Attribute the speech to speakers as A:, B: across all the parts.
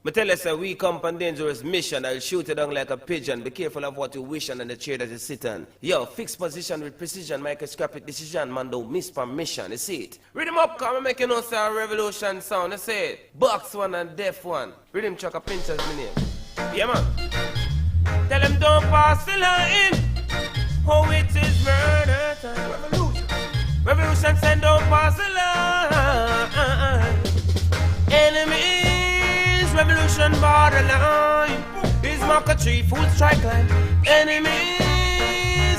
A: Me tell us a weak up and dangerous mission. I'll shoot it down like a pigeon. Be careful of what you wish on and the chair that you sit on. Yo, fix position with precision. Microscopic decision. Man, don't miss permission. You see it? Rhythm up, come and make you know say a revolution sound. You see it? Box one and deaf one. Rhythm chuck a pinch as my name. Yeah, man. Tell them don't pass the line. Oh, it is murder time. Revolution. Revolution said don't pass the line. Enemies, revolution borderline. Is mark a tree, full strike line. Enemies,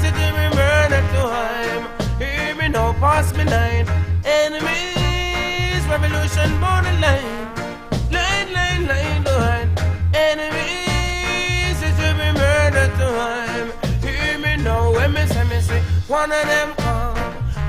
A: it is murder time. Hear me now, pass me line. Enemies, revolution borderline. Line behind. Enemies, it is murder time. Hear me now, when me say, one of them come.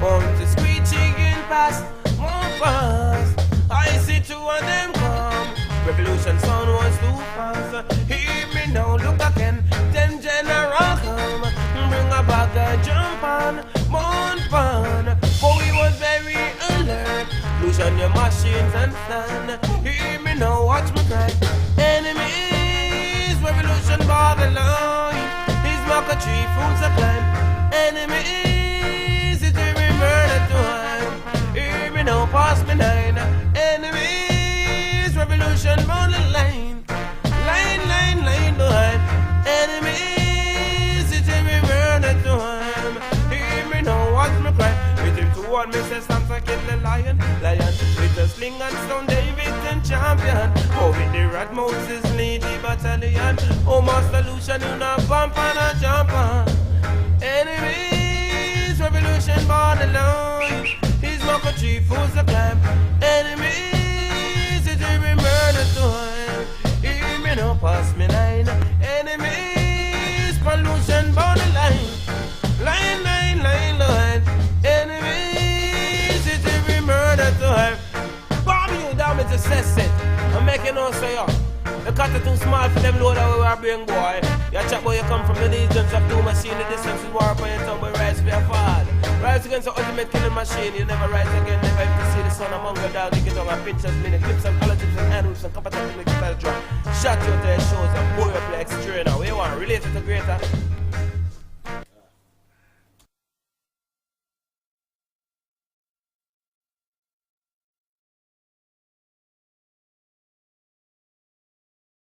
A: Want to screeching in past, more fast. I see two of them come. Revolution sound was too fast. Hear me now, look again. Them general come. Bring a bag and jump on. Mount fun. For we was very alert. Loosen your machines and stand. Hear me now, watch me cry. Enemies, revolution borderline. These mark a tree, fools a climb. Enemies, it's a murder time. Hear me now, pass me line. Enemies, revolution borderline. Line behind. Enemies, it's a murder time. Hear me now, watch me cry. With him to one, me say Samson kill the lion. With the sling and stone, David and champion. Oh, with the rat Moses lead the battalion. Oh, master Lucian, you not bump and a jump on. Enemies, revolution borderline. He's not a tree, fools a climb. Enemies, it's a murder time. Hear me now, pass me line. Enemies, pollution borderline. Line behind. Enemies, it's a murder time. Bobby, you damage assess it. I'm making no say up. The cut is too small for them load that we are bring boy. You chat boy, you come from the legions of doom machine. The distance is war upon your tongue, but rise for your fall. Rise against the ultimate killing machine. You never rise again, never even see the sun among your dog. You get on and pinch as many clips and politics and handles and competitive like drop. Shot you to your shows and bore you up like strainer. Where you want, relate to the greater.